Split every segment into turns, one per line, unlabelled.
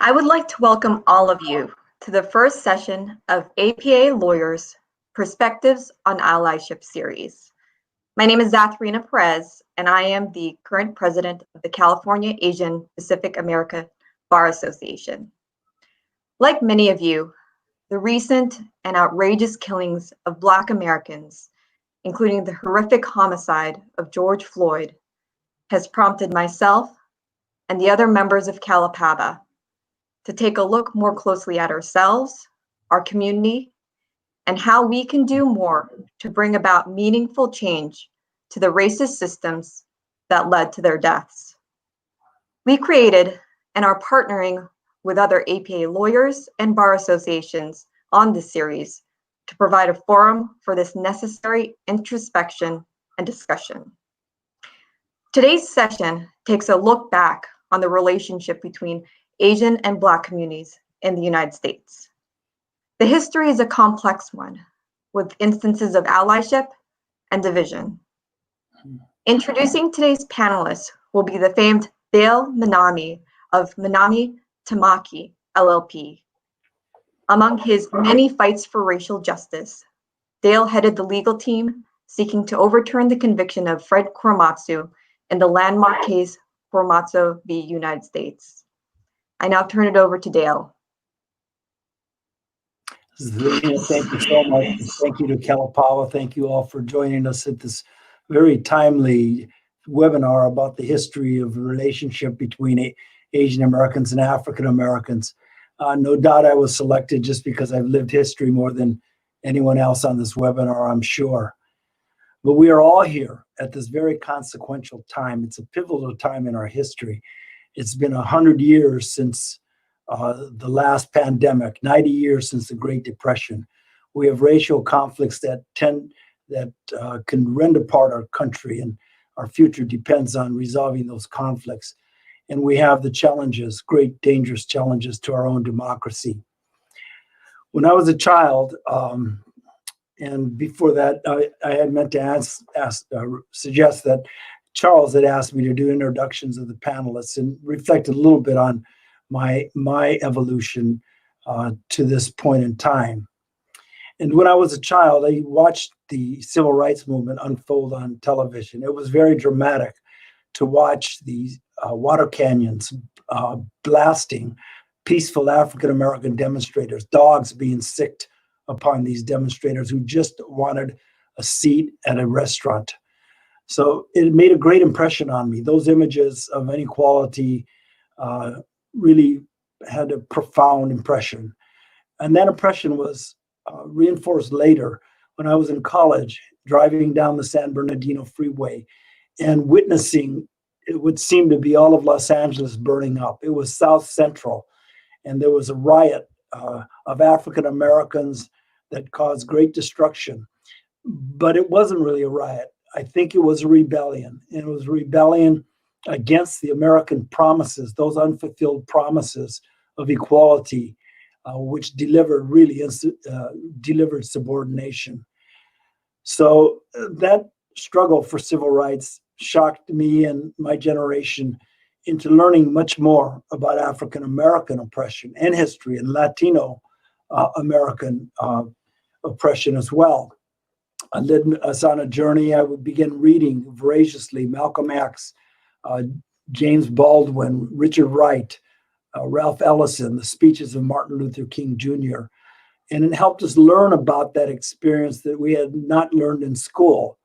I would like to welcome all of you to the first session of APA Lawyers Perspectives on Allyship series. My name is Zatharina Perez, and I am the current president of the California Asian Pacific America Bar Association. Like many of you, the recent and outrageous killings of Black Americans, including the horrific homicide of George Floyd, has prompted myself and the other members of Cal-APABA to take a look more closely at ourselves, our community, and how we can do more to bring about meaningful change to the racist systems that led to their deaths. We created and are partnering with other APA lawyers and bar associations on this series to provide a forum for this necessary introspection and discussion. Today's session takes a look back on the relationship between Asian and Black communities in the United States. The history is a complex one, with instances of allyship and division. Introducing today's panelists will be the famed Dale Minami of Minami Tamaki, LLP. Among his many fights for racial justice, Dale headed the legal team seeking to overturn the conviction of Fred Korematsu in the landmark case Korematsu v. United States. I now turn it over to Dale.
Thank you so much. Thank you to Cal-APABA. Thank you all for joining us at this very timely webinar about the history of the relationship between Asian Americans and African Americans. No doubt I was selected just because I've lived history more than anyone else on this webinar, I'm sure. But we are all here at this very consequential time. It's a pivotal time in our history. It's been 100 years since the last pandemic, 90 years since the Great Depression. We have racial conflicts that can rend apart our country, and our future depends on resolving those conflicts. And we have the challenges, great dangerous challenges to our own democracy. When I was a child, and before that, I had meant to suggest that Charles had asked me to do introductions of the panelists and reflect a little bit on my evolution to this point in time. And when I was a child, I watched the civil rights movement unfold on television. It was very dramatic to watch these water canyons blasting peaceful African-American demonstrators, dogs being sicked upon these demonstrators who just wanted a seat at a restaurant. So it made a great impression on me. Those images of inequality really had a profound impression. And that impression was reinforced later when I was in college, driving down the San Bernardino freeway and witnessing it would seem to be all of Los Angeles burning up. It was South Central, and there was a riot of African Americans that caused great destruction. But it wasn't really a riot. I think it was a rebellion, and it was a rebellion against the American promises, those unfulfilled promises of equality, which delivered subordination. So that struggle for civil rights shocked me and my generation into learning much more about African American oppression and history, and Latino American oppression as well. I led us on a journey. I would begin reading voraciously Malcolm X, James Baldwin, Richard Wright, Ralph Ellison, the speeches of Martin Luther King Jr. And it helped us learn about that experience that we had not learned in school.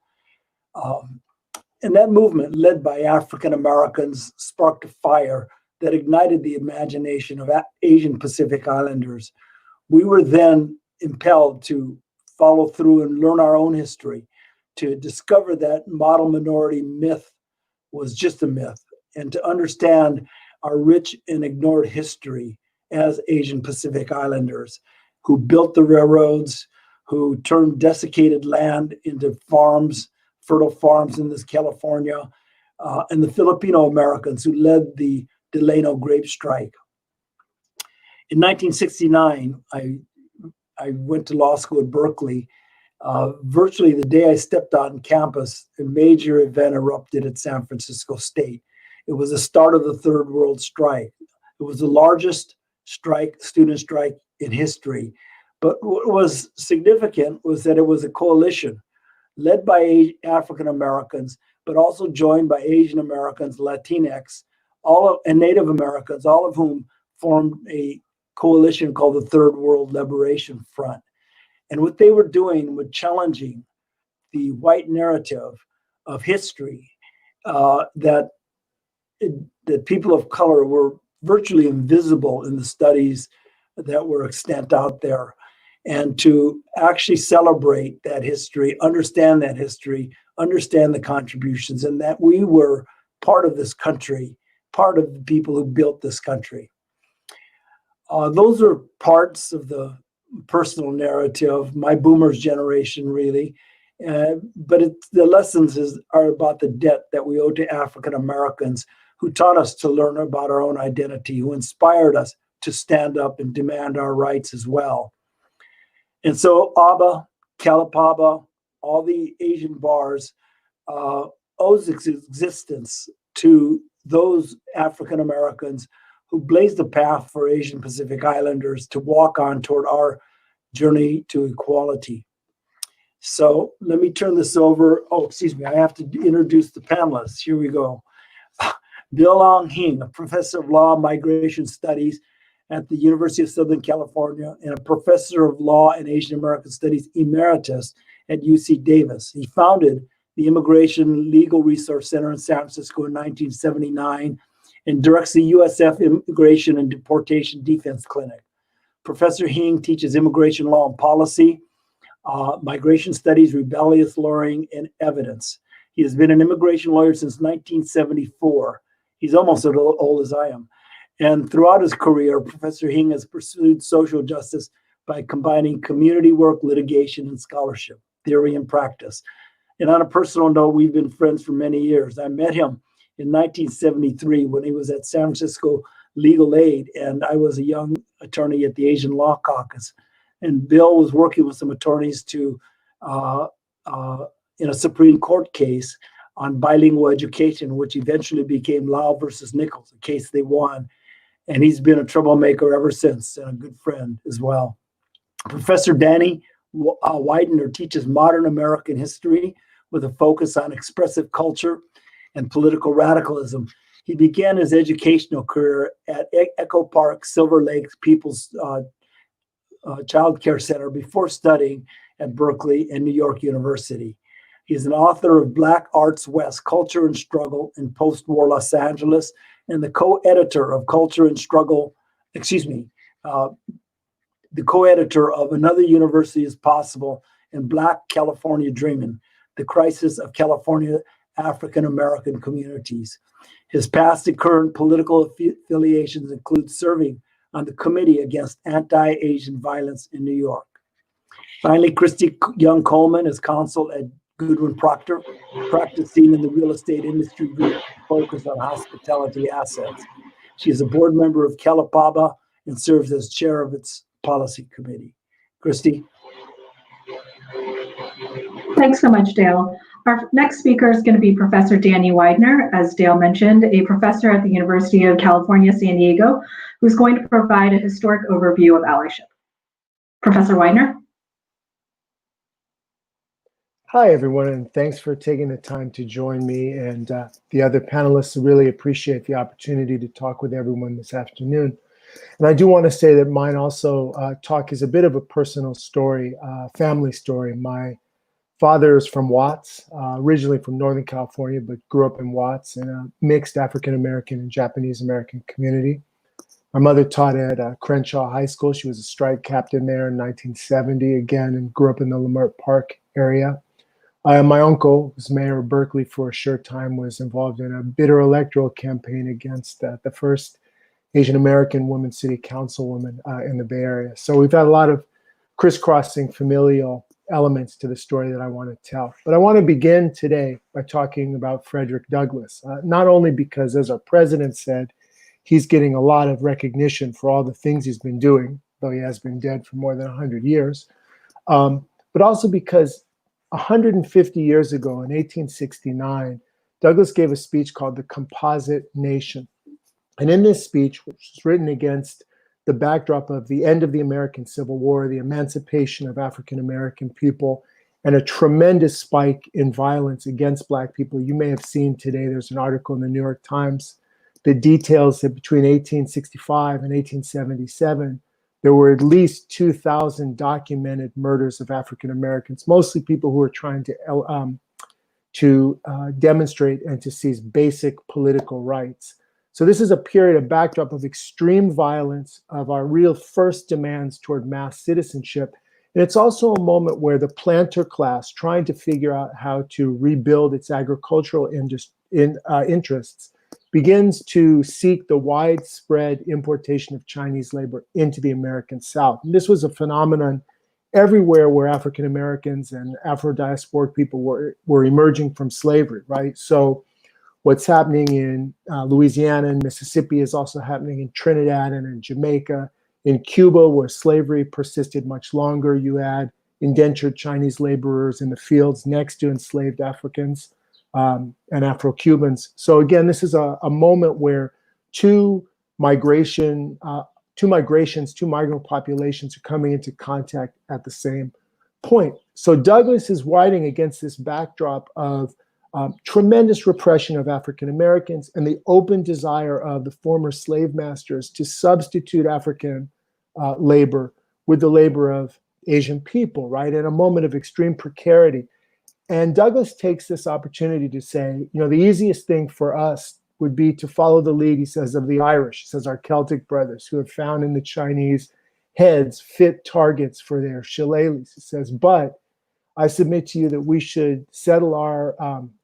And that movement, led by African Americans, sparked a fire that ignited the imagination of Asian Pacific Islanders. We were then impelled to follow through and learn our own history, to discover that model minority myth was just a myth, and to understand our rich and ignored history as Asian Pacific Islanders who built the railroads, who turned desiccated land into farms, fertile farms in this California, and the Filipino Americans who led the Delano grape strike. In 1969, I went to law school at Berkeley. Virtually the day I stepped on campus, a major event erupted at San Francisco State. It was the start of the Third World Strike. It was the largest student strike in history. But what was significant was that it was a coalition led by African Americans, but also joined by Asian Americans, Latinx, and Native Americans, all of whom formed a coalition called the Third World Liberation Front. And what they were doing was challenging the white narrative of history, that people of color were virtually invisible in the studies that were extant out there, and to actually celebrate that history, understand the contributions, and that we were part of this country, part of the people who built this country. Those are parts of the personal narrative, my boomer's generation, really. But the lessons are about the debt that we owe to African Americans who taught us to learn about our own identity, who inspired us to stand up and demand our rights as well. And so APABA, Cal-APABA, all the Asian bars owes its existence to those African Americans who blazed the path for Asian Pacific Islanders to walk on toward our journey to equality. So let me turn this over. Oh, excuse me, I have to introduce the panelists. Here we go. Bill Hing, a professor of law and migration studies at the University of Southern California and a professor of law and Asian American studies emeritus at UC Davis. He founded the Immigration Legal Resource Center in San Francisco in 1979 and directs the USF Immigration and Deportation Defense Clinic. Professor Hing teaches immigration law and policy, migration studies, rebellious lawyering, and evidence. He has been an immigration lawyer since 1974. He's almost as old as I am. And throughout his career, Professor Hing has pursued social justice by combining community work, litigation, and scholarship, theory and practice. And on a personal note, we've been friends for many years. I met him in 1973 when he was at San Francisco Legal Aid, and I was a young attorney at the Asian Law Caucus. And Bill was working with some attorneys in a Supreme Court case on bilingual education, which eventually became Lau versus Nichols, a case they won. And he's been a troublemaker ever since, and a good friend as well. Professor Danny Widener teaches modern American history with a focus on expressive culture and political radicalism. He began his educational career at Echo Park Silver Lake People's Child Care Center before studying at Berkeley and New York University. He is an author of Black Arts West, Culture and Struggle in Post-War Los Angeles, and the co-editor of Culture and Struggle, the co-editor of Another University is Possible and Black California Dreamin', The Crisis of California African American Communities. His past and current political affiliations include serving on the Committee Against Anti-Asian Violence in New York. Finally, Kristy Young Coleman is counsel at Goodwin Procter, practicing in the real estate industry group focused on hospitality assets. She is a board member of Cal-APABA and serves as chair of its policy committee. Kristy?
Thanks so much, Dale. Our next speaker is going to be Professor Danny Widener, as Dale mentioned, a professor at the University of California, San Diego, who's going to provide a historic overview of allyship. Professor Widener?
Hi, everyone, and thanks for taking the time to join me and the other panelists. I really appreciate the opportunity to talk with everyone this afternoon. And I do want to say that mine also talk is a bit of a personal story, family story. My father is from Watts, originally from Northern California, but grew up in Watts in a mixed African-American and Japanese-American community. My mother taught at Crenshaw High School. She was a strike captain there in 1970 again, and grew up in the Leimert Park area. My uncle, who's mayor of Berkeley for a short time, was involved in a bitter electoral campaign against the first Asian American woman city councilwoman in the Bay Area. So we've had a lot of crisscrossing familial elements to the story that I want to tell. But I want to begin today by talking about Frederick Douglass, not only because, as our president said, he's getting a lot of recognition for all the things he's been doing, though he has been dead for more than 100 years, but also because 150 years ago, in 1869, Douglass gave a speech called The Composite Nation. And in this speech, which was written against the backdrop of the end of the American Civil War, the emancipation of African American people, and a tremendous spike in violence against Black people. You may have seen today, there's an article in the New York Times that details that between 1865 and 1877, there were at least 2,000 documented murders of African Americans, mostly people who were trying to demonstrate and to seize basic political rights. So this is a period, a backdrop of extreme violence, of our real first demands toward mass citizenship. And it's also a moment where the planter class, trying to figure out how to rebuild its agricultural interests, begins to seek the widespread importation of Chinese labor into the American South. And this was a phenomenon everywhere where African Americans and Afro-diasporic people were emerging from slavery, right? So what's happening in Louisiana and Mississippi is also happening in Trinidad and in Jamaica. In Cuba, where slavery persisted much longer, you add indentured Chinese laborers in the fields next to enslaved Africans and Afro-Cubans. So again, this is a moment where two migrant populations are coming into contact at the same point. So Douglas is writing against this backdrop of tremendous repression of African Americans and the open desire of the former slave masters to substitute African labor with the labor of Asian people, right? In a moment of extreme precarity. And Douglas takes this opportunity to say, you know, the easiest thing for us would be to follow the lead, he says, of the Irish, he says, our Celtic brothers who have found in the Chinese heads fit targets for their shillelaghs. He says, but I submit to you that we should settle our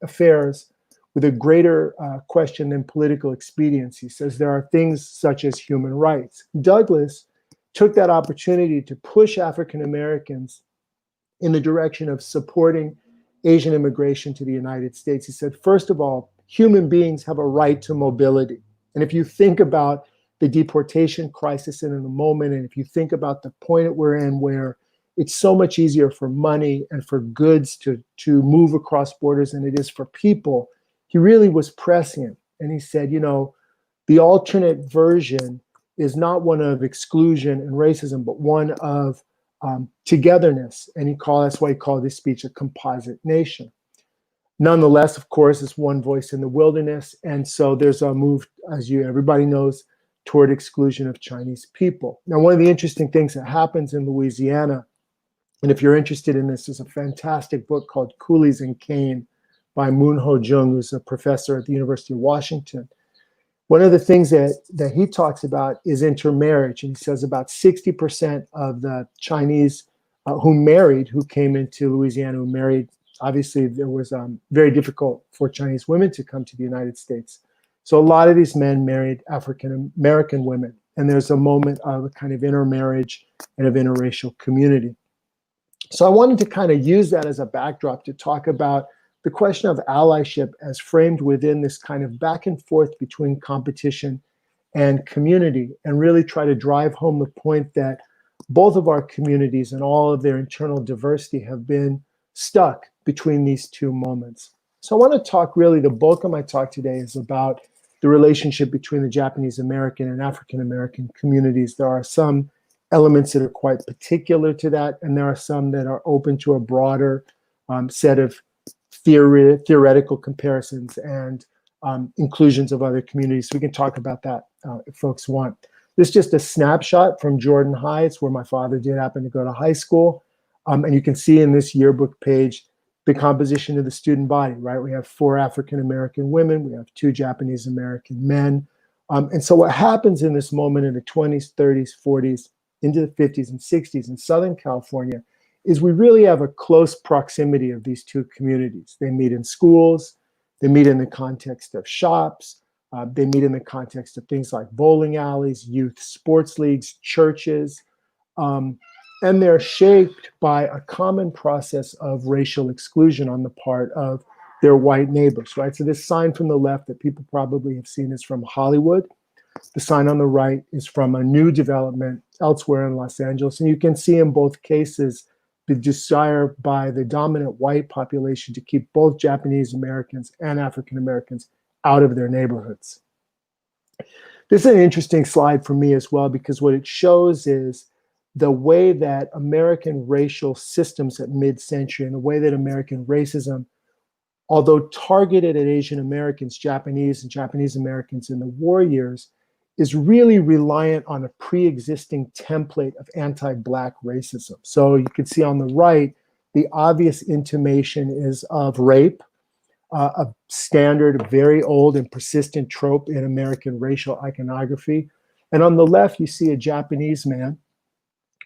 affairs with a greater question than political expediency. He says there are things such as human rights. Douglas took that opportunity to push African Americans in the direction of supporting Asian immigration to the United States. He said, first of all, human beings have a right to mobility. And if you think about the deportation crisis in the moment, and if you think about the point we're in where it's so much easier for money and for goods to move across borders than it is for people, he really was prescient. And he said, you know, the alternate version is not one of exclusion and racism, but one of togetherness. And that's why he called his speech a composite nation. Nonetheless, of course, it's one voice in the wilderness. And so there's a move, as everybody knows, toward exclusion of Chinese people. Now, one of the interesting things that happens in Louisiana, and if you're interested in this, there's a fantastic book called Coolies and Cane by Moon Ho Jung, who's a professor at the University of Washington. One of the things that he talks about is intermarriage. And he says about 60% of the Chinese who came into Louisiana, who married, obviously it was very difficult for Chinese women to come to the United States. So a lot of these men married African American women. And there's a moment of a kind of intermarriage and of interracial community. So I wanted to kind of use that as a backdrop to talk about the question of allyship as framed within this kind of back and forth between competition and community, and really try to drive home the point that both of our communities and all of their internal diversity have been stuck between these two moments. So I want to talk, really, the bulk of my talk today is about the relationship between the Japanese American and African American communities. There are some elements that are quite particular to that, and there are some that are open to a broader set of theoretical comparisons and inclusions of other communities. So we can talk about that if folks want. This is just a snapshot from Jordan Heights, where my father did happen to go to high school. And you can see in this yearbook page the composition of the student body, right? We have 4 African-American women, we have 2 Japanese-American men. And so what happens in this moment in the 20s, 30s, 40s, into the 50s and 60s in Southern California is we really have a close proximity of these two communities. They meet in schools, they meet in the context of shops, they meet in the context of things like bowling alleys, youth sports leagues, churches, and they're shaped by a common process of racial exclusion on the part of their white neighbors, right? So this sign from the left that people probably have seen is from Hollywood. The sign on the right is from a new development elsewhere in Los Angeles. And you can see in both cases the desire by the dominant white population to keep both Japanese Americans and African Americans out of their neighborhoods. This is an interesting slide for me as well, because what it shows is the way that American racial systems at mid-century and the way that American racism, although targeted at Asian Americans, Japanese and Japanese Americans in the war years, is really reliant on a pre-existing template of anti-Black racism. So you can see on the right, the obvious intimation is of rape, a standard, very old and persistent trope in American racial iconography. And on the left, you see a Japanese man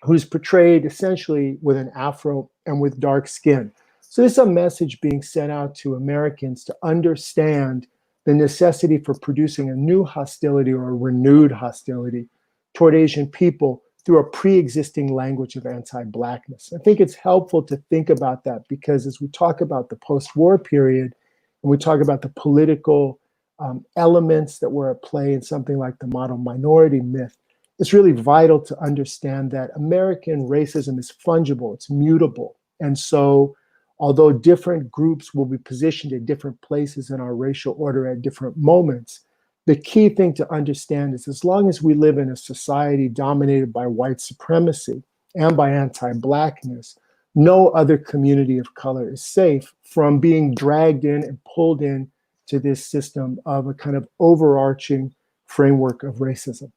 who's portrayed essentially with an afro and with dark skin. So there's a message being sent out to Americans to understand the necessity for producing a new hostility or a renewed hostility toward Asian people through a pre-existing language of anti-Blackness. I think it's helpful to think about that, because as we talk about the post-war period and we talk about the political elements that were at play in something like the model minority myth, it's really vital to understand that American racism is fungible, it's mutable. And so although different groups will be positioned at different places in our racial order at different moments, the key thing to understand is as long as we live in a society dominated by white supremacy and by anti-Blackness, no other community of color is safe from being dragged in and pulled in to this system of a kind of overarching framework of racism.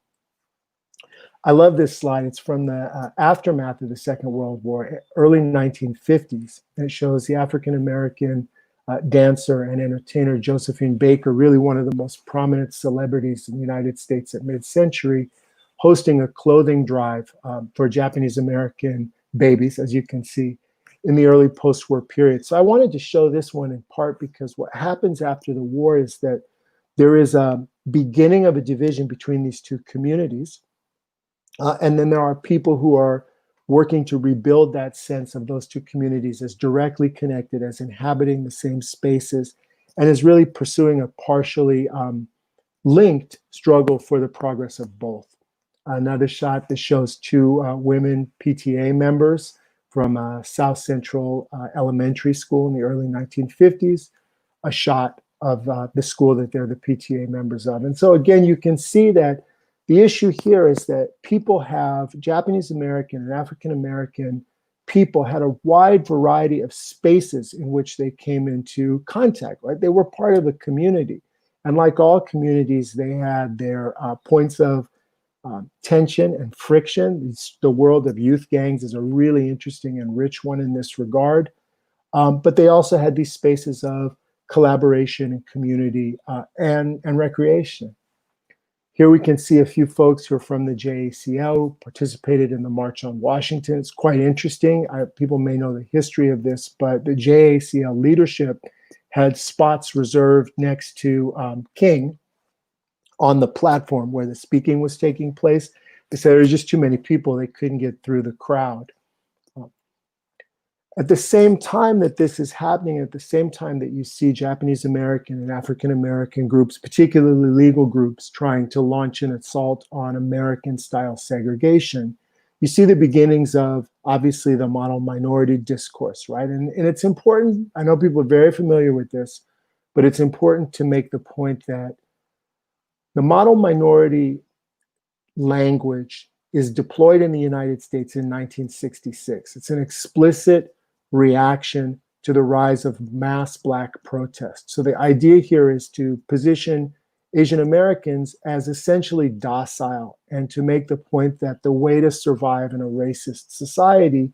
I love this slide. It's from the aftermath of the Second World War, early 1950s. And it shows the African-American dancer and entertainer Josephine Baker, really one of the most prominent celebrities in the United States at mid-century, hosting a clothing drive for Japanese-American babies, as you can see, in the early post-war period. So I wanted to show this one in part because what happens after the war is that there is a beginning of a division between these two communities. And then there are people who are working to rebuild that sense of those two communities as directly connected, as inhabiting the same spaces, and is really pursuing a partially linked struggle for the progress of both. Another shot that shows two women PTA members from South Central Elementary School in the early 1950s, a shot of the school that they're the PTA members of. And so again, you can see that the issue here is that people have, Japanese American and African American people had a wide variety of spaces in which they came into contact, right? They were part of the community. And like all communities, they had their points of tension and friction. The world of youth gangs is a really interesting and rich one in this regard. But they also had these spaces of collaboration and community and recreation. Here we can see a few folks who are from the JACL, participated in the March on Washington. It's quite interesting. People may know the history of this, but the JACL leadership had spots reserved next to King on the platform where the speaking was taking place. They said there were just too many people. They couldn't get through the crowd. At the same time that this is happening, at the same time that you see Japanese American and African American groups, particularly legal groups, trying to launch an assault on American-style segregation, you see the beginnings of, obviously, the model minority discourse, right? And it's important, I know people are very familiar with this, but it's important to make the point that the model minority language is deployed in the United States in 1966. It's an explicit reaction to the rise of mass Black protests. So the idea here is to position Asian Americans as essentially docile and to make the point that the way to survive in a racist society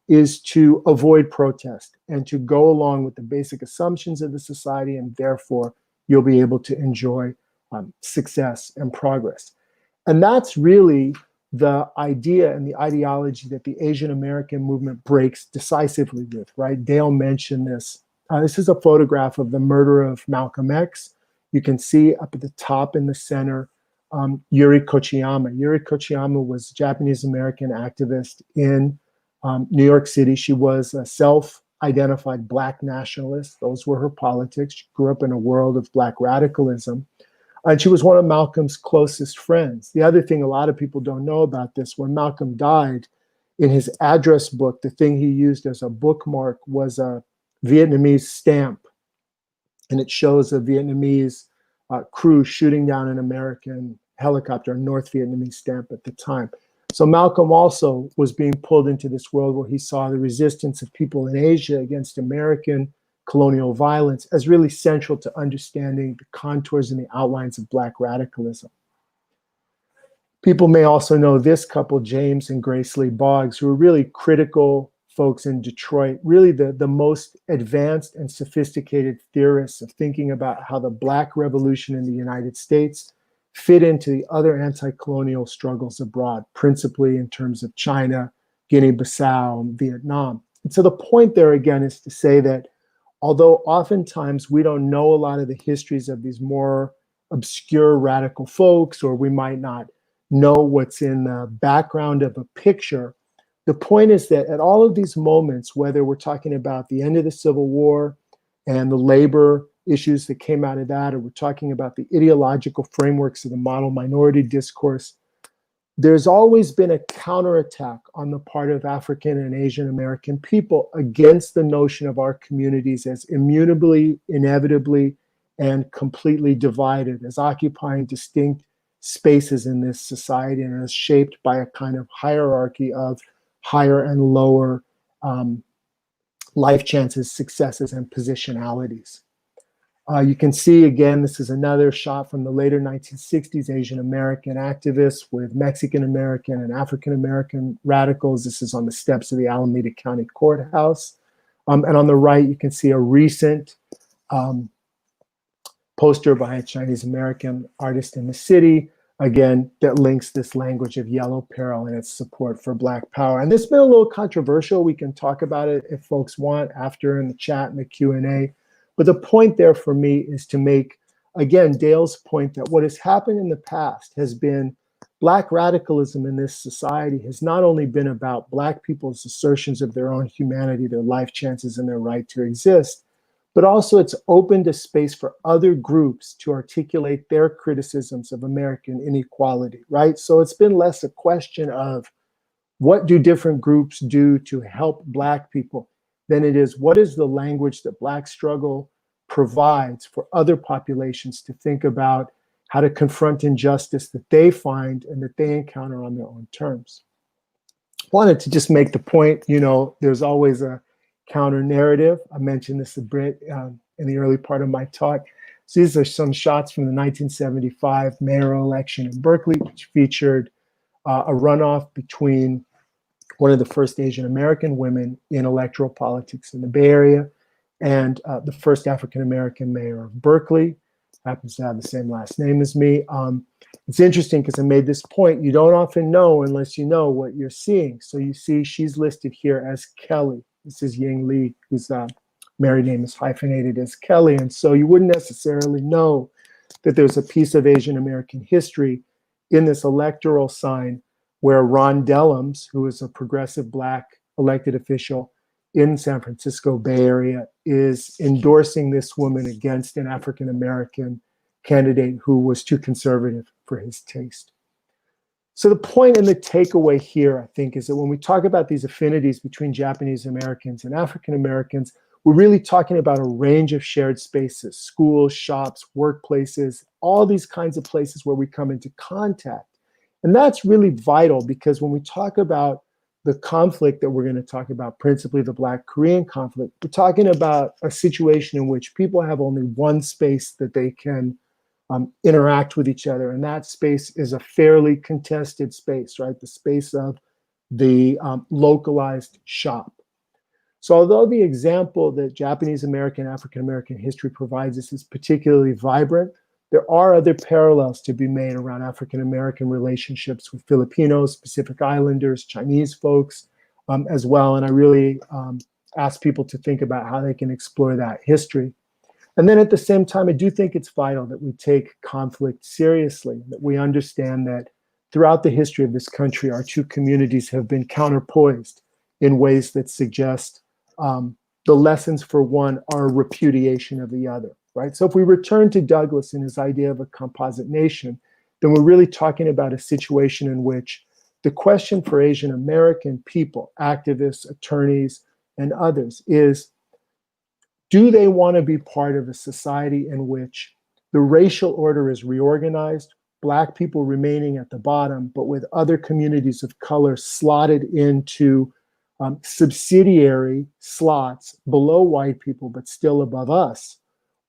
is to avoid protest and to go along with the basic assumptions of the society, and therefore you'll be able to enjoy success and progress. And that's really the idea and the ideology that the Asian American movement breaks decisively with, right? Dale mentioned this. This is a photograph of the murder of Malcolm X. You can see up at the top in the center, Yuri Kochiyama. Yuri Kochiyama was a Japanese American activist in New York City. She was a self-identified Black nationalist. Those were her politics. She grew up in a world of Black radicalism. And she was one of Malcolm's closest friends. The other thing a lot of people don't know about this, when Malcolm died, in his address book, the thing he used as a bookmark was a Vietnamese stamp. And it shows a Vietnamese crew shooting down an American helicopter, a North Vietnamese stamp at the time. So Malcolm also was being pulled into this world where he saw the resistance of people in Asia against American colonial violence as really central to understanding the contours and the outlines of Black radicalism. People may also know this couple, James and Grace Lee Boggs, who are really critical folks in Detroit, really the most advanced and sophisticated theorists of thinking about how the Black Revolution in the United States fit into the other anti-colonial struggles abroad, principally in terms of China, Guinea-Bissau, and Vietnam. And so the point there again is to say that although oftentimes we don't know a lot of the histories of these more obscure radical folks, or we might not know what's in the background of a picture, the point is that at all of these moments, whether we're talking about the end of the Civil War and the labor issues that came out of that, or we're talking about the ideological frameworks of the model minority discourse, there's always been a counterattack on the part of African and Asian American people against the notion of our communities as immutably, inevitably, and completely divided, as occupying distinct spaces in this society and as shaped by a kind of hierarchy of higher and lower life chances, successes, and positionalities. You can see, again, this is another shot from the later 1960s, Asian American activists with Mexican American and African American radicals. This is on the steps of the Alameda County Courthouse. And on the right, you can see a recent poster by a Chinese American artist in the city, again, that links this language of yellow peril and its support for Black power. And this has been a little controversial. We can talk about it if folks want after in the chat and the Q&A. But the point there for me is to make, again, Dale's point that what has happened in the past has been Black radicalism in this society has not only been about Black people's assertions of their own humanity, their life chances, and their right to exist, but also it's opened a space for other groups to articulate their criticisms of American inequality, right? So it's been less a question of what do different groups do to help Black people than it is what is the language that Black struggle provides for other populations to think about how to confront injustice that they find and that they encounter on their own terms. Wanted to just make the point, you know, there's always a counter narrative. I mentioned this a bit in the early part of my talk. So these are some shots from the 1975 mayoral election in Berkeley, which featured a runoff between one of the first Asian American women in electoral politics in the Bay Area and the first African American mayor of Berkeley, happens to have the same last name as me. It's interesting because I made this point, you don't often know unless you know what you're seeing. So you see she's listed here as Kelly. This is Ying Lee, whose married name is hyphenated as Kelly. And so you wouldn't necessarily know that there's a piece of Asian American history in this electoral sign where Ron Dellums, who is a progressive Black elected official in San Francisco Bay Area, is endorsing this woman against an African American candidate who was too conservative for his taste. So the point and the takeaway here, I think, is that when we talk about these affinities between Japanese Americans and African Americans, we're really talking about a range of shared spaces, schools, shops, workplaces, all these kinds of places where we come into contact. And that's really vital because when we talk about the conflict that we're going to talk about, principally the Black Korean conflict, we're talking about a situation in which people have only one space that they can interact with each other. And that space is a fairly contested space, right? The space of the localized shop. So although the example that Japanese American, African American history provides us is particularly vibrant, there are other parallels to be made around African American relationships with Filipinos, Pacific Islanders, Chinese folks as well. And I really ask people to think about how they can explore that history. And then at the same time, I do think it's vital that we take conflict seriously, that we understand that throughout the history of this country, our two communities have been counterpoised in ways that suggest the lessons for one are a repudiation of the other. Right? So if we return to Douglas and his idea of a composite nation, then we're really talking about a situation in which the question for Asian American people, activists, attorneys, and others is, do they want to be part of a society in which the racial order is reorganized, Black people remaining at the bottom, but with other communities of color slotted into subsidiary slots below white people, but still above us?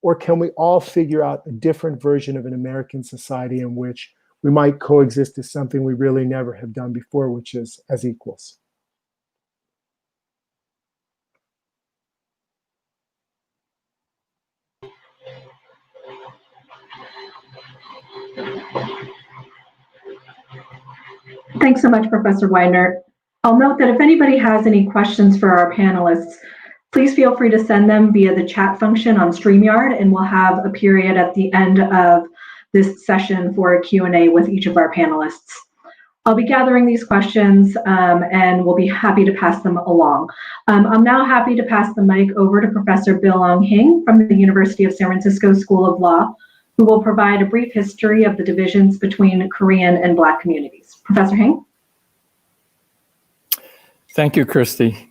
Or can we all figure out a different version of an American society in which we might coexist as something we really never have done before, which is as equals?
Thanks so much, Professor Widener. I'll note that if anybody has any questions for our panelists, please feel free to send them via the chat function on StreamYard, and we'll have a period at the end of this session for a Q&A with each of our panelists. I'll be gathering these questions and we'll be happy to pass them along. I'm now happy to pass the mic over to Professor Bilong Hing from the University of San Francisco School of Law, who will provide a brief history of the divisions between Korean and Black communities. Professor Hing?
Thank you, Kristy.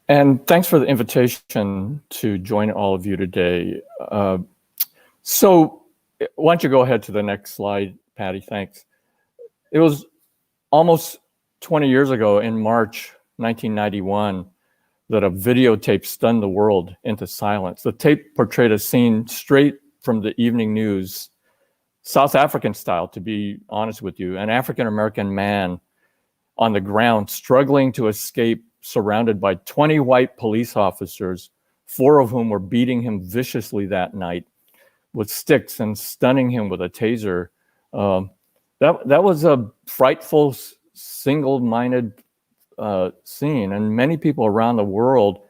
And thanks for the invitation to join all of you today. So why don't you go ahead to the next slide, Patty, thanks. It was almost 20 years ago in March 1991 that a videotape stunned the world into silence. The tape portrayed a scene straight from the evening news, South African style, to be honest with you, an African-American man on the ground struggling to escape, surrounded by 20 white police officers, 4 of whom were beating him viciously that night with sticks and stunning him with a taser. That was a frightful, single-minded scene, and many people around the world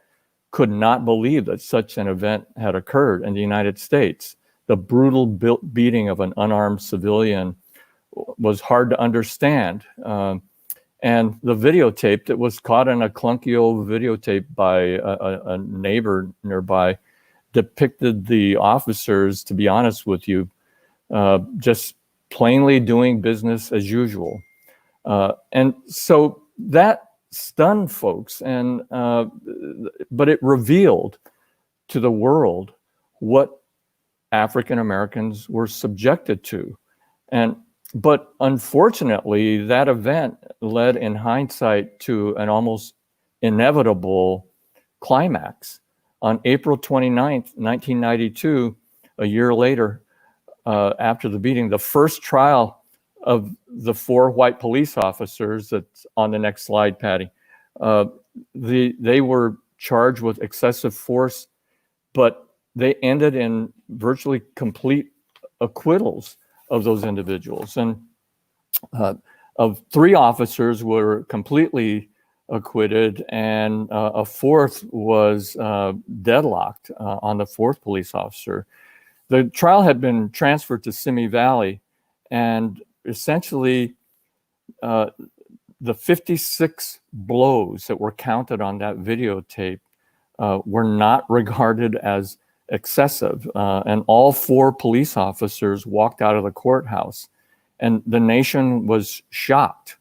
could not believe that such an event had occurred in the United States. The brutal beating of an unarmed civilian was hard to understand. And the videotape that was caught in a clunky old videotape by a neighbor nearby depicted the officers, to be honest with you, just plainly doing business as usual. And so that stunned folks, and but it revealed to the world what African Americans were subjected to. But unfortunately, that event led in hindsight to an almost inevitable climax. On April 29th, 1992, a year later, after the beating, the first trial of the 4 white police officers that's on the next slide, Patty, they were charged with excessive force, but they ended in virtually complete acquittals of those individuals. And of 3 officers were completely acquitted, and a 4th was deadlocked on the 4th police officer. The trial had been transferred to Simi Valley, and essentially the 56 blows that were counted on that videotape were not regarded as excessive, and all 4 police officers walked out of the courthouse, and the nation was shocked.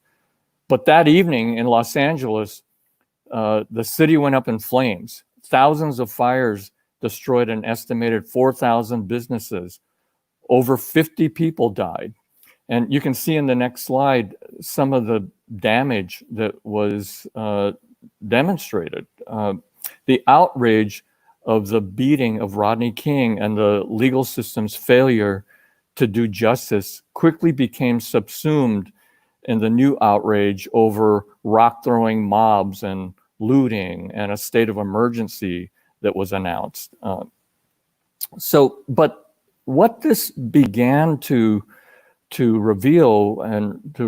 But that evening in Los Angeles, the city went up in flames. Thousands of fires destroyed an estimated 4,000 businesses. Over 50 people died. And you can see in the next slide some of the damage that was demonstrated. The outrage of the beating of Rodney King and the legal system's failure to do justice quickly became subsumed in the new outrage over rock-throwing mobs and looting and a state of emergency that was announced. But what this began to reveal and to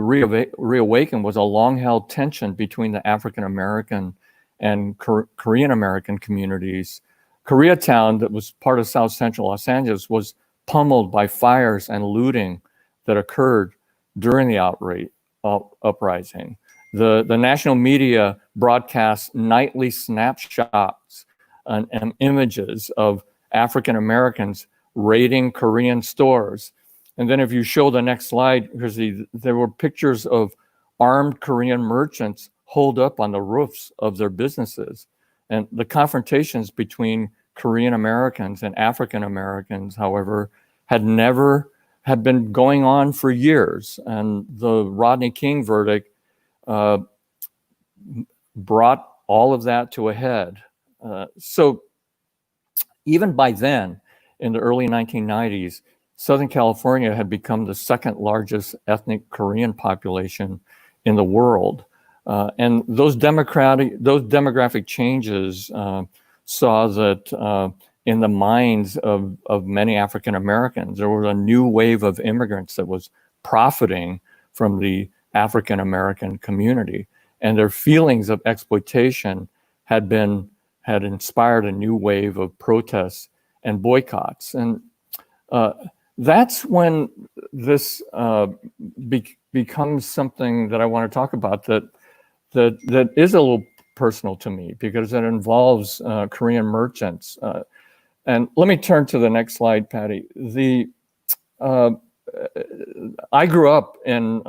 reawaken was a long-held tension between the African-American and Korean-American communities. Koreatown, that was part of South Central Los Angeles, was pummeled by fires and looting that occurred during the uprising. The national media broadcast nightly snapshots and images of African Americans raiding Korean stores. And then if you show the next slide, there were pictures of armed Korean merchants holed up on the roofs of their businesses. And the confrontations between Korean Americans and African Americans, however, had had been going on for years, and the Rodney King verdict brought all of that to a head. So even by then, in the early 1990s, Southern California had become the second largest ethnic Korean population in the world. And those demographic changes saw that in the minds of many African Americans, there was a new wave of immigrants that was profiting from the African American community, and their feelings of exploitation had inspired a new wave of protests and boycotts. And that's when this becomes something that I want to talk about that is a little personal to me, because it involves Korean merchants. And let me turn to the next slide, Patty. I grew up in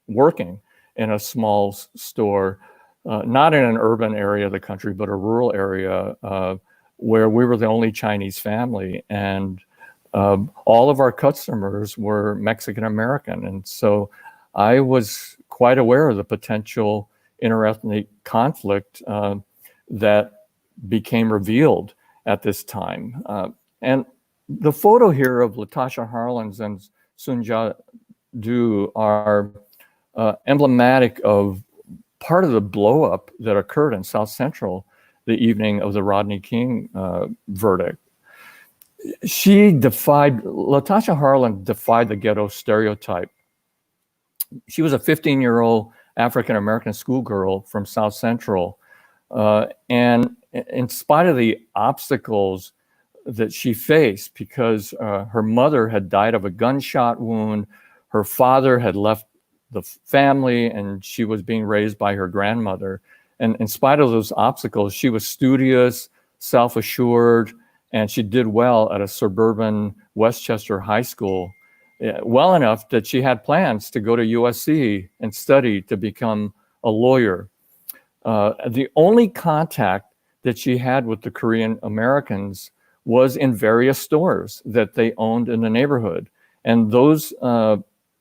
working in a small store, not in an urban area of the country, but a rural area where we were the only Chinese family, and all of our customers were Mexican American. And so I was quite aware of the potential interethnic conflict that became revealed at this time. And the photo here of Latasha Harlan and Sunja Du are emblematic of part of the blow up that occurred in South Central the evening of the Rodney King verdict. Latasha Harlan defied the ghetto stereotype. She was a 15-year-old African-American schoolgirl from South Central. And in spite of the obstacles that she faced, because her mother had died of a gunshot wound, her father had left the family, and she was being raised by her grandmother. And in spite of those obstacles, she was studious, self-assured, and she did well at a suburban Westchester high school, well enough that she had plans to go to USC and study to become a lawyer. The only contact that she had with the Korean Americans was in various stores that they owned in the neighborhood. And those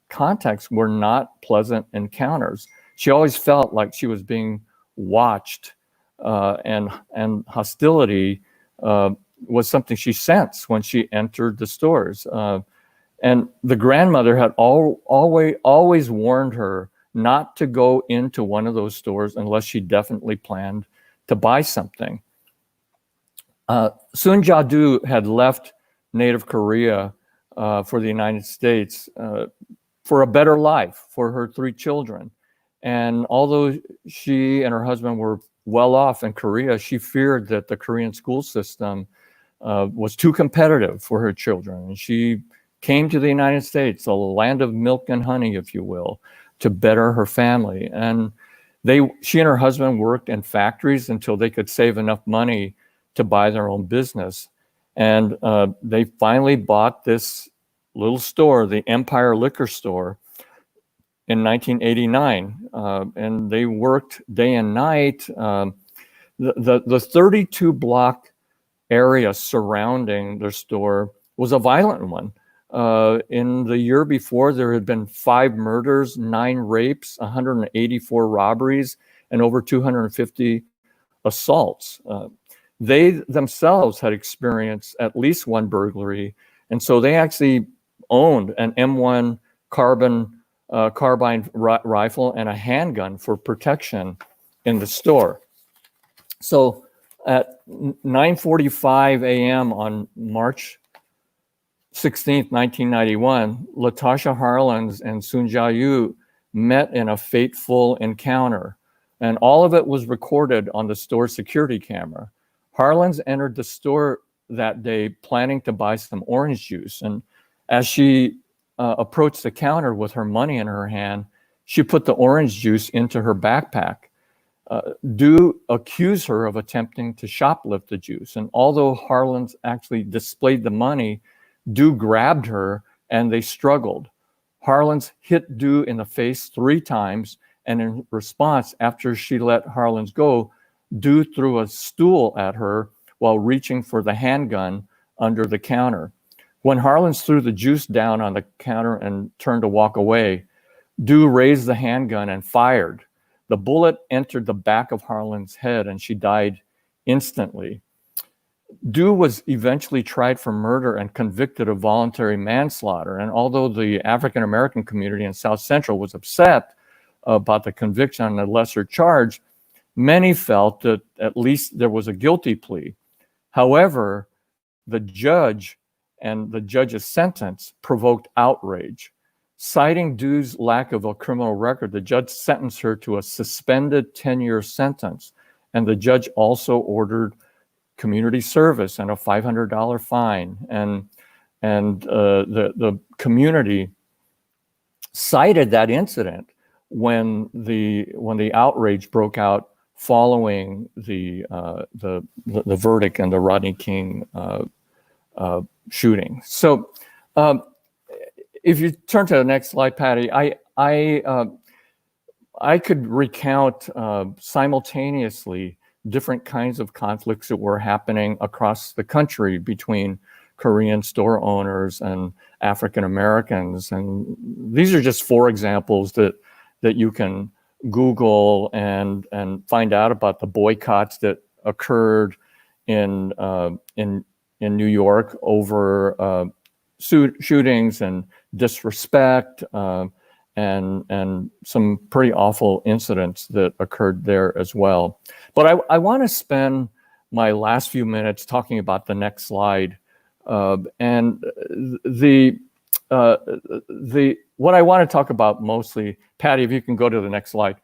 contacts were not pleasant encounters. She always felt like she was being watched, and hostility was something she sensed when she entered the stores. And the grandmother had always warned her not to go into one of those stores unless she definitely planned to buy something. Sunja Du had left native Korea for the United States for a better life for her 3 children. And although she and her husband were well off in Korea, she feared that the Korean school system was too competitive for her children. And she came to the United States, a land of milk and honey, if you will, to better her family. And she and her husband worked in factories until they could save enough money to buy their own business. And they finally bought this little store, the Empire Liquor Store, in 1989. And they worked day and night. The 32 block area surrounding their store was a violent one. In the year before, there had been 5 murders, 9 rapes, 184 robberies, and over 250 assaults. They themselves had experienced at least 1 burglary, and so they actually owned an M1 carbine rifle and a handgun for protection in the store. So at 9:45 a.m. on March 16th, 1991, Latasha Harlan and Sunja Du met in a fateful encounter, and all of it was recorded on the store security camera. Harlan's entered the store that day planning to buy some orange juice, and as she approached the counter with her money in her hand, she put the orange juice into her backpack. Du accused her of attempting to shoplift the juice, and although Harlan actually displayed the money, Du grabbed her and they struggled. Harlan hit Du in the face 3 times, and in response, after she let Harlan go, Du threw a stool at her while reaching for the handgun under the counter. When Harlan threw the juice down on the counter and turned to walk away, Dew raised the handgun and fired. The bullet entered the back of Harlan's head and she died instantly. Dew was eventually tried for murder and convicted of voluntary manslaughter. And although the African-American community in South Central was upset about the conviction on a lesser charge, many felt that at least there was a guilty plea. However, the judge and the judge's sentence provoked outrage. Citing Dew's lack of a criminal record, the judge sentenced her to a suspended 10-year sentence. And the judge also ordered community service and a $500 fine. And the community cited that incident when the outrage broke out following the verdict and the Rodney King shooting. So if you turn to the next slide, Patty, I could recount simultaneously different kinds of conflicts that were happening across the country between Korean store owners and African Americans. And these are just 4 examples that you can Google and find out about the boycotts that occurred in New York over shootings and disrespect and some pretty awful incidents that occurred there as well. But I want to spend my last few minutes talking about the next slide. And what I want to talk about mostly, Patty, if you can go to the next slide,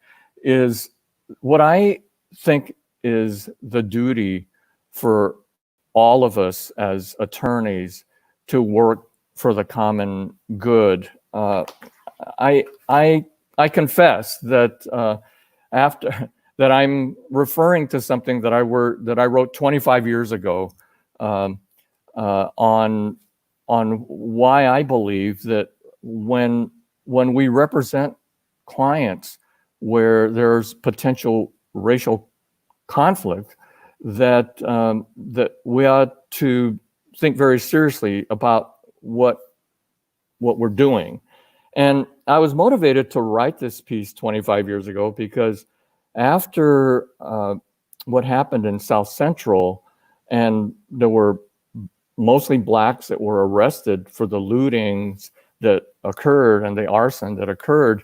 is what I think is the duty for all of us as attorneys to work for the common good. I confess that after that I'm referring to something that I wrote 25 years ago on why I believe that when we represent clients where there's potential racial conflict, that we ought to think very seriously about what we're doing. And I was motivated to write this piece 25 years ago because after what happened in South Central, and there were mostly Blacks that were arrested for the lootings that occurred and the arson that occurred,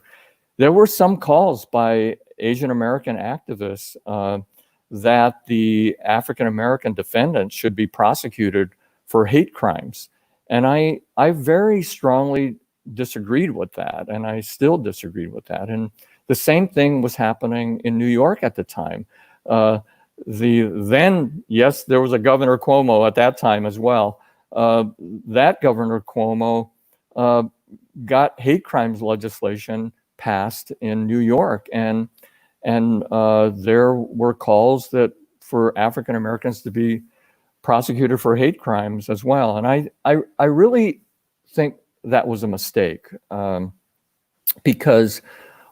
there were some calls by Asian American activists that the African American defendants should be prosecuted for hate crimes. And I very strongly disagreed with that, and I still disagreed with that. And the same thing was happening in New York at the time. Yes, there was a Governor Cuomo at that time as well. That Governor Cuomo got hate crimes legislation passed in New York, and there were calls that for African Americans to be prosecuted for hate crimes as well. And I really think that was a mistake, because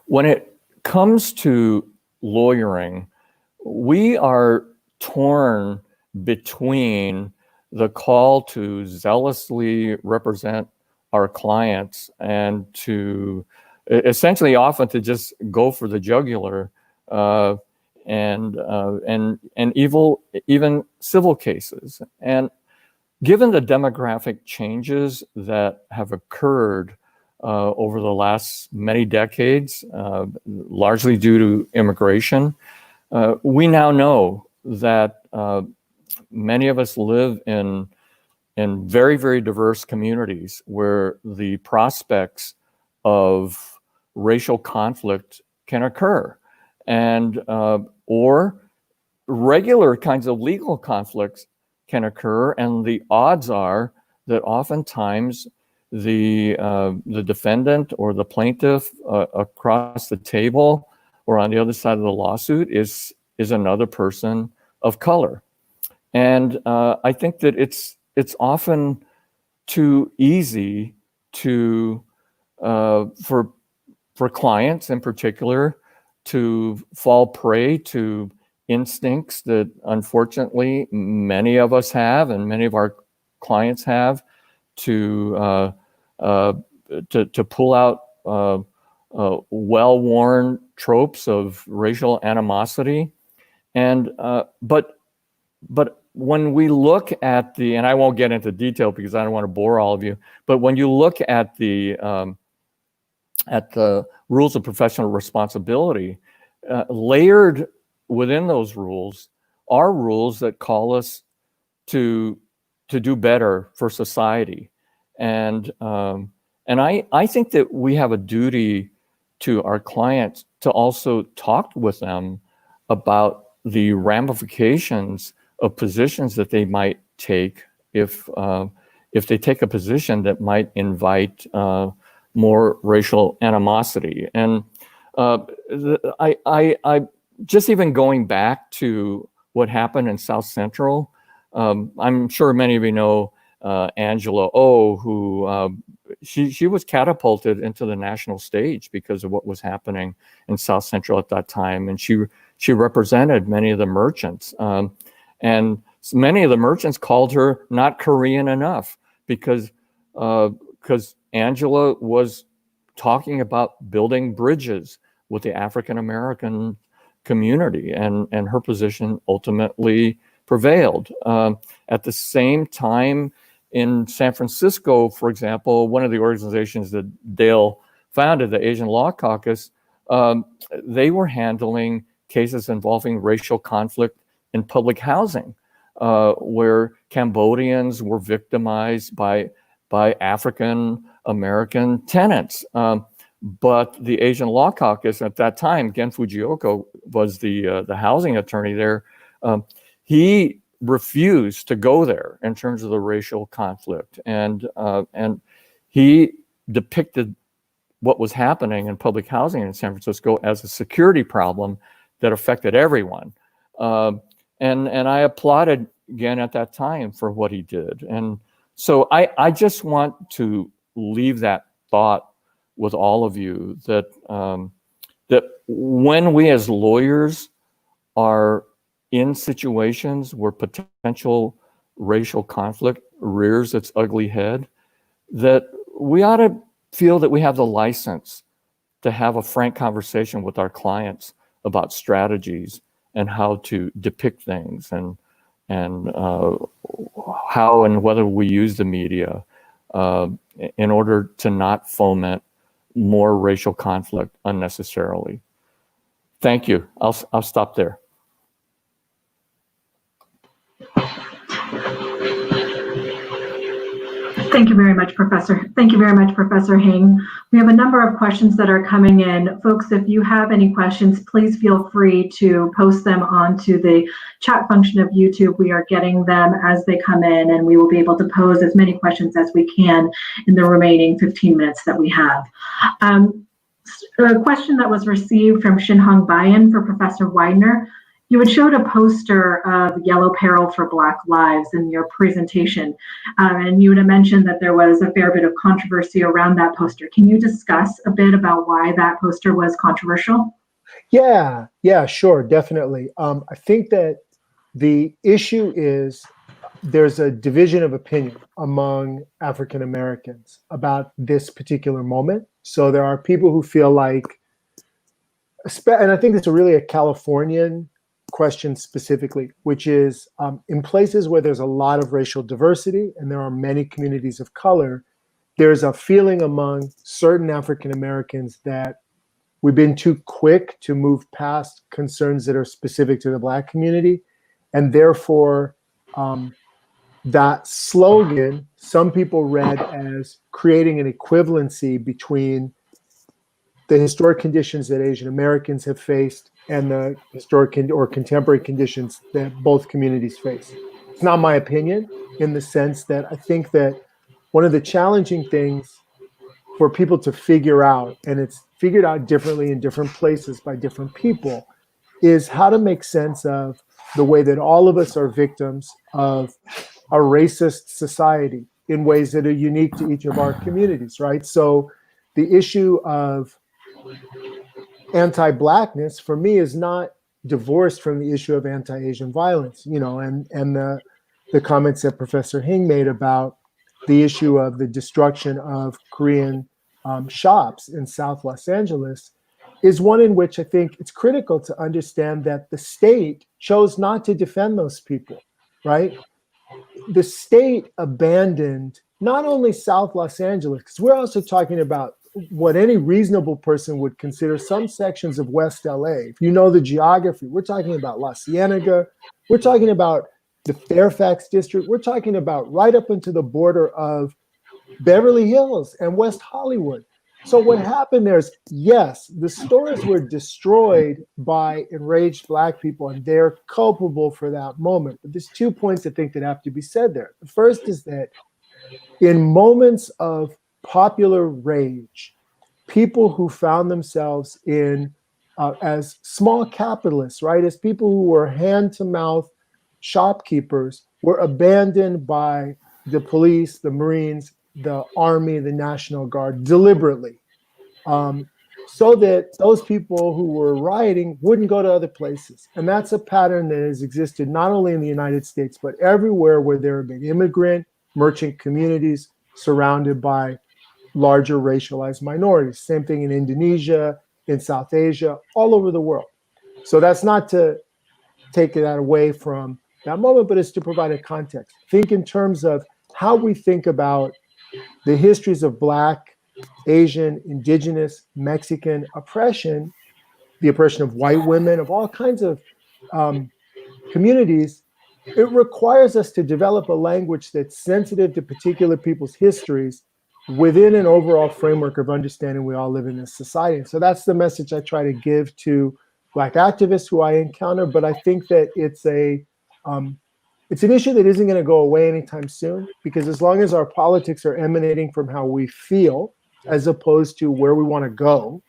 when it comes to lawyering, we are torn between the call to zealously represent our clients and to essentially often to just go for the jugular and even civil cases. And given the demographic changes that have occurred over the last many decades, largely due to immigration, we now know that many of us live in very, very diverse communities where the prospects of racial conflict can occur, and or regular kinds of legal conflicts can occur, and the odds are that oftentimes the defendant or the plaintiff across the table or on the other side of the lawsuit is another person of color. And I think that it's often too easy to for clients in particular to fall prey to instincts that unfortunately many of us have and many of our clients have, to pull out well-worn tropes of racial animosity, and but when we look at the, and I won't get into detail because I don't want to bore all of you, but when you look at the rules of professional responsibility, layered within those rules are rules that call us to do better for society, and I think that we have a duty to our clients to also talk with them about the ramifications of positions that they might take if they take a position that might invite more racial animosity. And I just even going back to what happened in South Central, I'm sure many of you know Angela O, who she was catapulted into the national stage because of what was happening in South Central at that time, and she represented many of the merchants, and many of the merchants called her not Korean enough because Angela was talking about building bridges with the African American community, and her position ultimately prevailed. At the same time, in San Francisco, for example, one of the organizations that Dale founded, the Asian Law Caucus, they were handling cases involving racial conflict in public housing, where Cambodians were victimized by African American tenants. But the Asian Law Caucus at that time, Gen Fujioka was the housing attorney there. He refused to go there in terms of the racial conflict, and he depicted what was happening in public housing in San Francisco as a security problem that affected everyone. And I applauded again at that time for what he did. And so I just want to leave that thought with all of you that that when we as lawyers are in situations where potential racial conflict rears its ugly head, that we ought to feel that we have the license to have a frank conversation with our clients about strategies and how to depict things, and how and whether we use the media in order to not foment more racial conflict unnecessarily. Thank you. I'll stop there.
Thank you very much, Professor. Thank you very much, Professor Hing. We have a number of questions that are coming in. Folks, if you have any questions, please feel free to post them onto the chat function of YouTube. We are getting them as they come in, and we will be able to pose as many questions as we can in the remaining 15 minutes that we have. A question that was received from Shinhong Bayan for Professor Widener. You had showed a poster of Yellow Peril for Black Lives in your presentation, and you had mentioned that there was a fair bit of controversy around that poster. Can you discuss a bit about why that poster was controversial?
Yeah, sure, definitely. I think that the issue is there's a division of opinion among African Americans about this particular moment. So there are people who feel like, and I think it's really a Californian question specifically, which is in places where there's a lot of racial diversity and there are many communities of color, there's a feeling among certain African Americans that we've been too quick to move past concerns that are specific to the Black community. And therefore, that slogan, some people read as creating an equivalency between the historic conditions that Asian Americans have faced and the historic or contemporary conditions that both communities face. It's not my opinion, in the sense that I think that one of the challenging things for people to figure out, and it's figured out differently in different places by different people, is how to make sense of the way that all of us are victims of a racist society in ways that are unique to each of our communities, right? So the issue of anti-Blackness for me is not divorced from the issue of anti-Asian violence, and the comments that Professor Hing made about the issue of the destruction of Korean shops in South Los Angeles is one in which I think it's critical to understand that the state chose not to defend those people, right? The state abandoned not only South Los Angeles, because we're also talking about what any reasonable person would consider some sections of West LA. If you know the geography, we're talking about La Cienega, we're talking about the Fairfax district, we're talking about right up into the border of Beverly Hills and West Hollywood. So what happened there is, yes, the stores were destroyed by enraged Black people, and they're culpable for that moment. But there's 2 points I think that have to be said there. The first is that in moments of popular rage, people who found themselves in as small capitalists, right, as people who were hand-to-mouth shopkeepers, were abandoned by the police, the Marines, the Army, the National Guard, deliberately, so that those people who were rioting wouldn't go to other places. And that's a pattern that has existed not only in the United States, but everywhere where there have been immigrant, merchant communities surrounded by larger racialized minorities. Same thing in Indonesia, in South Asia, all over the world. So that's not to take that away from that moment, but it's to provide a context. Think in terms of how we think about the histories of Black, Asian, Indigenous, Mexican oppression, the oppression of white women, of all kinds of communities. It requires us to develop a language that's sensitive to particular people's histories within an overall framework of understanding we all live in this society. And so that's the message I try to give to Black activists who I encounter. But I think that it's an issue that isn't going to go away anytime soon, because as long as our politics are emanating from how we feel as opposed to where we want to go,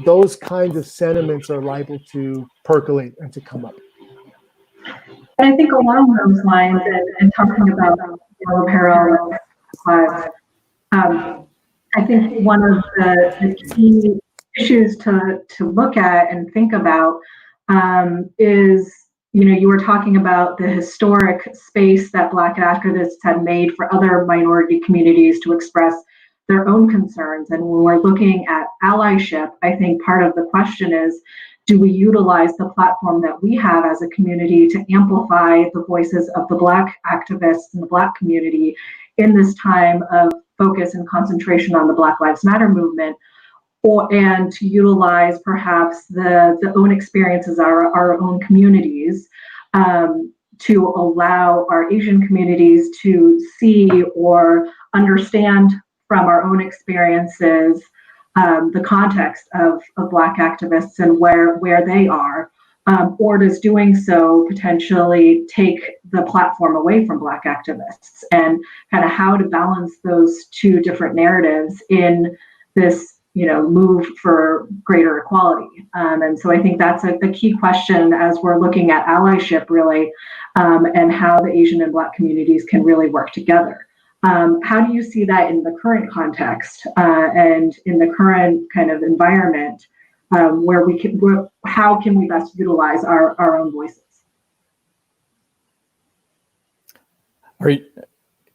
those kinds of sentiments are liable to percolate and to come up.
And I think along those lines, and talking about yellow peril, I think one of the key issues to look at and think about is, you were talking about the historic space that Black activists had made for other minority communities to express their own concerns. And when we're looking at allyship, I think part of the question is, do we utilize the platform that we have as a community to amplify the voices of the Black activists and the Black community in this time of focus and concentration on the Black Lives Matter movement, and to utilize perhaps the own experiences, our own communities, to allow our Asian communities to see or understand from our own experiences the context of Black activists and where they are, or does doing so potentially take the platform away from Black activists, and kind of how to balance those two different narratives in this move for greater equality. And so I think that's a key question as we're looking at allyship, really, and how the Asian and Black communities can really work together. How do you see that in the current context and in the current kind of environment how can we best utilize our own voices?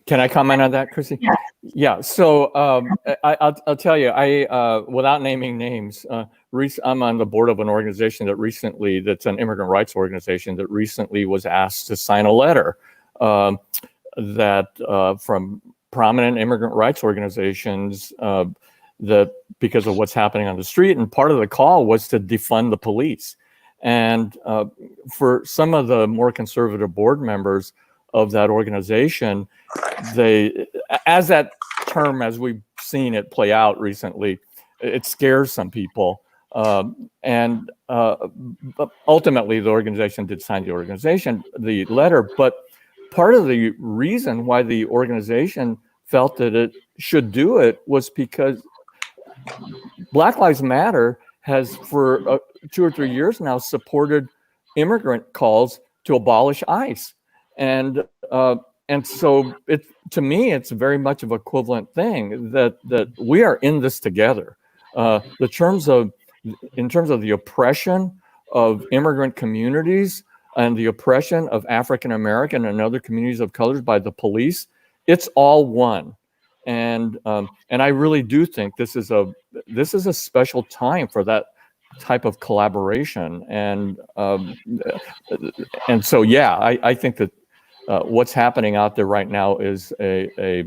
Can I comment on that, Kristy?
Yes.
Yeah. So I'll tell you, without naming names, I'm on the board of an organization that's an immigrant rights organization that recently was asked to sign a letter that from prominent immigrant rights organizations that because of what's happening on the street, and part of the call was to defund the police. And for some of the more conservative board members of that organization, as that term, as we've seen it play out recently, it scares some people. And ultimately, the organization did sign the letter. But part of the reason why the organization felt that it should do it was because Black Lives Matter has, for 2 or 3 years now, supported immigrant calls to abolish ICE. And so to me, it's very much of an equivalent thing that we are in this together. In terms of the oppression of immigrant communities and the oppression of African American and other communities of colors by the police, it's all one. And I really do think this is a special time for that type of collaboration. And so, yeah, I think that what's happening out there right now is a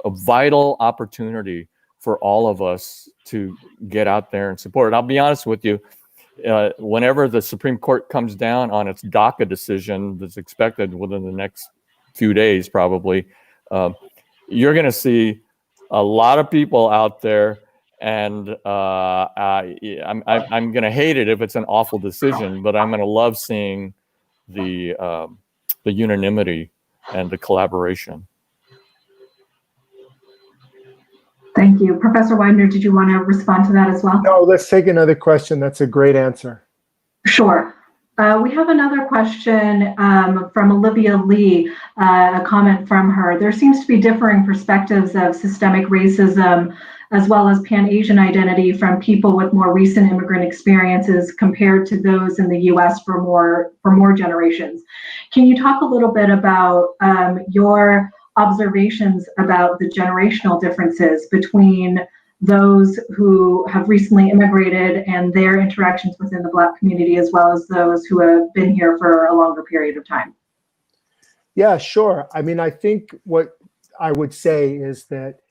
vital opportunity for all of us to get out there and support it. I'll be honest with you, whenever the Supreme Court comes down on its DACA decision that's expected within the next few days, probably, you're going to see a lot of people out there, and I'm going to hate it if it's an awful decision, but I'm going to love seeing the unanimity and the collaboration.
Thank you. Professor Widener, did you want to respond to that as well?
No, let's take another question. That's a great answer.
Sure. We have another question from Olivia Lee, a comment from her. There seems to be differing perspectives of systemic racism as well as Pan-Asian identity from people with more recent immigrant experiences compared to those in the US for more generations. Can you talk a little bit about your observations about the generational differences between those who have recently immigrated and their interactions within the Black community, as well as those who have been here for a longer period of time?
Yeah, sure. I mean, I think what I would say is that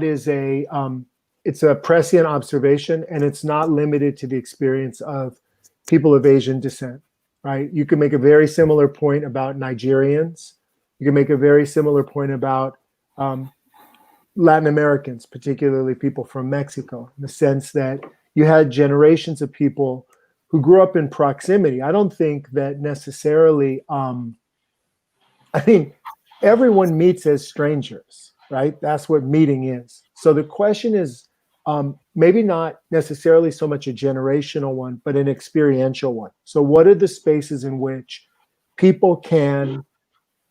is it's a prescient observation, and it's not limited to the experience of people of Asian descent, right? You can make a very similar point about Nigerians. You can make a very similar point about Latin Americans, particularly people from Mexico, in the sense that you had generations of people who grew up in proximity. I don't think that necessarily, everyone meets as strangers, right? That's what meeting is. So the question is maybe not necessarily so much a generational one, but an experiential one. So what are the spaces in which people can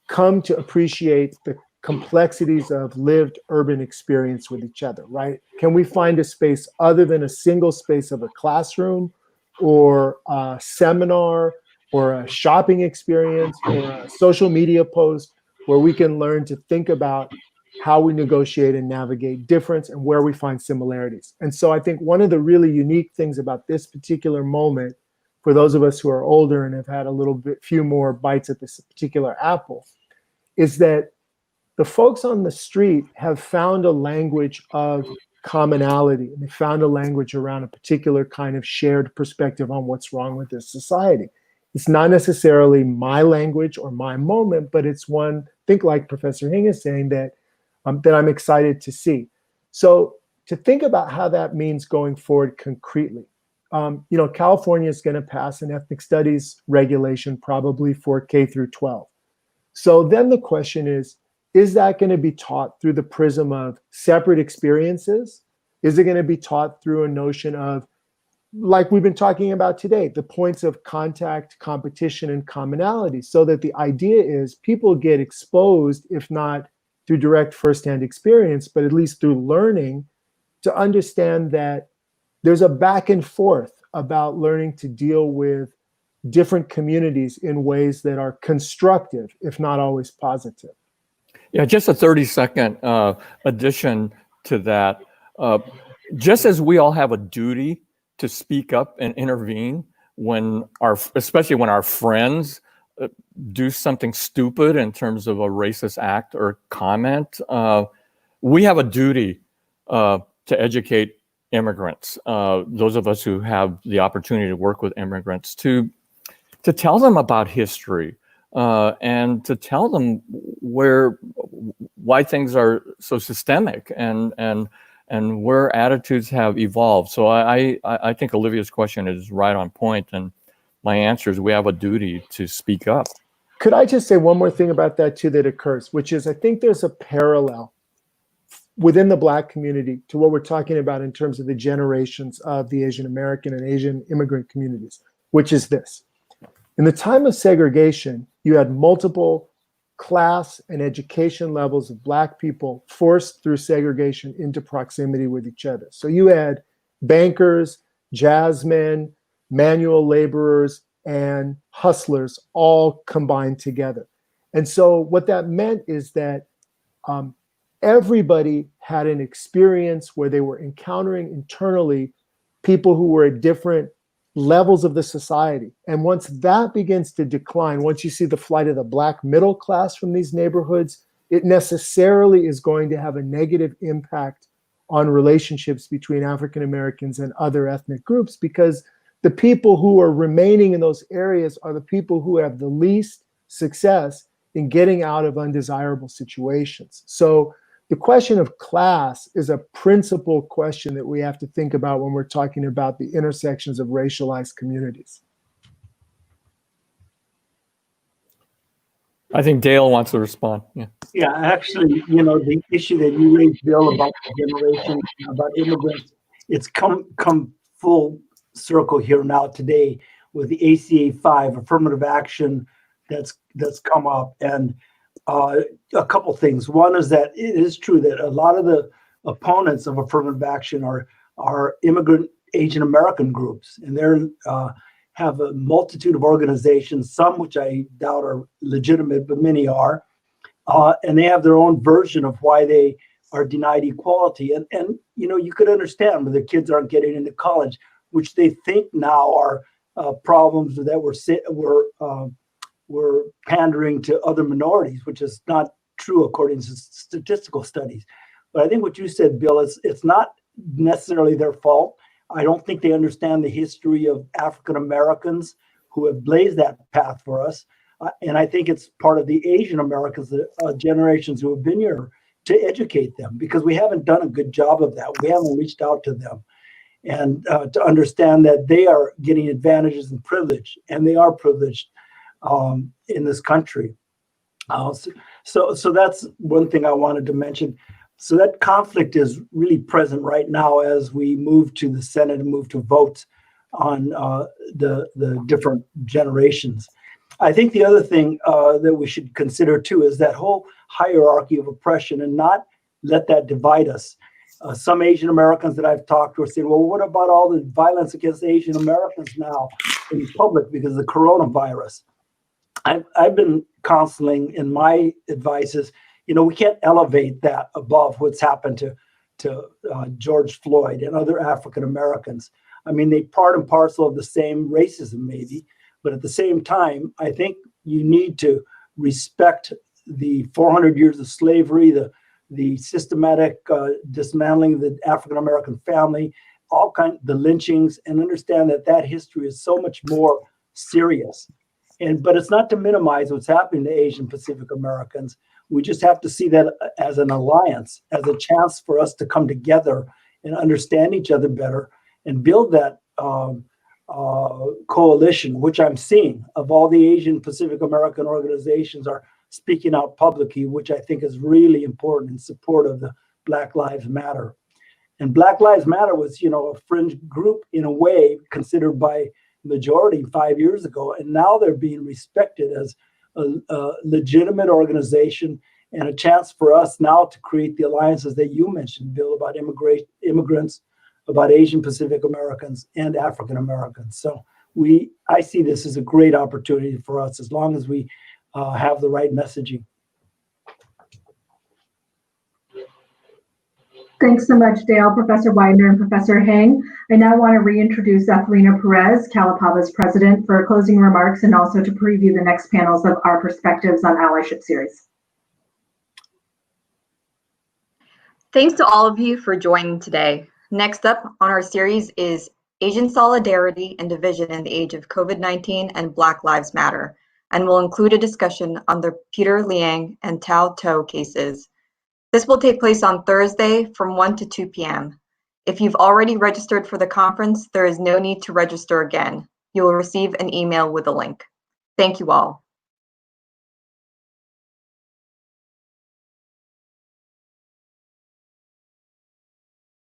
come to appreciate the complexities of lived urban experience with each other, right? Can we find a space other than a single space of a classroom or a seminar or a shopping experience or a social media post where we can learn to think about how we negotiate and navigate difference and where we find similarities? And so I think one of the really unique things about this particular moment, for those of us who are older and have had a few more bites at this particular apple, is that the folks on the street have found a language of commonality, and they found a language around a particular kind of shared perspective on what's wrong with this society. It's not necessarily my language or my moment, but it's one, I think like Professor Hing is saying, that I'm excited to see. So to think about how that means going forward concretely, California is going to pass an ethnic studies regulation probably for K through 12. So then the question is that going to be taught through the prism of separate experiences? Is it going to be taught through a notion of, like we've been talking about today, the points of contact, competition, and commonality, so that the idea is people get exposed, if not through direct firsthand experience, but at least through learning, to understand that there's a back and forth about learning to deal with different communities in ways that are constructive, if not always positive.
Yeah, just a 30-second addition to that. Just as we all have a duty to speak up and intervene especially when our friends do something stupid in terms of a racist act or comment, we have a duty to educate immigrants, those of us who have the opportunity to work with immigrants, to tell them about history, and to tell them why things are so systemic and where attitudes have evolved. So I think Olivia's question is right on point, and my answer is we have a duty to speak up.
Could I just say one more thing about that too that occurs, which is I think there's a parallel within the Black community to what we're talking about in terms of the generations of the Asian American and Asian immigrant communities, which is this. In the time of segregation, you had multiple class and education levels of Black people forced through segregation into proximity with each other. So you had bankers, jazzmen, manual laborers, and hustlers all combined together. And so what that meant is that everybody had an experience where they were encountering internally people who were at different levels of the society. And once that begins to decline, once you see the flight of the Black middle class from these neighborhoods, it necessarily is going to have a negative impact on relationships between African Americans and other ethnic groups, because the people who are remaining in those areas are the people who have the least success in getting out of undesirable situations. So the question of class is a principal question that we have to think about when we're talking about the intersections of racialized communities.
I think Dale wants to respond. Yeah.
Yeah, actually, the issue that you raised, Bill, about the generation, about immigrants, it's come full circle here now today with the ACA 5 affirmative action that's come up. And a couple things. One is that it is true that a lot of the opponents of affirmative action are immigrant Asian American groups, and they're have a multitude of organizations, some which I doubt are legitimate, but many are. And they have their own version of why they are denied equality. And you could understand when the kids aren't getting into college, which they think now are problems that we're pandering to other minorities, which is not true according to statistical studies. But I think what you said, Bill, it's not necessarily their fault. I don't think they understand the history of African Americans who have blazed that path for us. And I think it's part of the Asian Americans, generations who have been here, to educate them, because we haven't done a good job of that. We haven't reached out to them and to understand that they are getting advantages and privilege, and they are privileged in this country. So that's one thing I wanted to mention. So that conflict is really present right now as we move to the Senate and move to votes on the different generations. I think the other thing that we should consider too is that whole hierarchy of oppression, and not let that divide us. Some Asian Americans that I've talked to are saying, well, what about all the violence against Asian Americans now in public because of the coronavirus? I've been counseling, and my advice is, we can't elevate that above what's happened to George Floyd and other African Americans. I mean, they part and parcel of the same racism, maybe, but at the same time, I think you need to respect the 400 years of slavery, the systematic dismantling of the African American family, the lynchings, and understand that history is so much more serious. But it's not to minimize what's happening to Asian Pacific Americans. We just have to see that as an alliance, as a chance for us to come together and understand each other better and build that coalition, which I'm seeing, of all the Asian Pacific American organizations are speaking out publicly, which I think is really important in support of the Black Lives Matter. And Black Lives Matter was, a fringe group in a way considered by majority 5 years ago, and now they're being respected as a legitimate organization, and a chance for us now to create the alliances that you mentioned, Bill, about immigrants, about Asian Pacific Americans and African Americans. So I see this as a great opportunity for us, as long as we have the right messaging.
Thanks so much, Dale, Professor Widener, and Professor Hing. I now want to reintroduce Zatharina Perez, Cal-APABA's president, for closing remarks and also to preview the next panels of our Perspectives on Allyship series.
Thanks to all of you for joining today. Next up on our series is Asian Solidarity and Division in the Age of COVID-19 and Black Lives Matter, and will include a discussion on the Peter Liang and Tao To cases. This will take place on Thursday from 1 to 2 p.m. If you've already registered for the conference, there is no need to register again. You will receive an email with a link. Thank you all.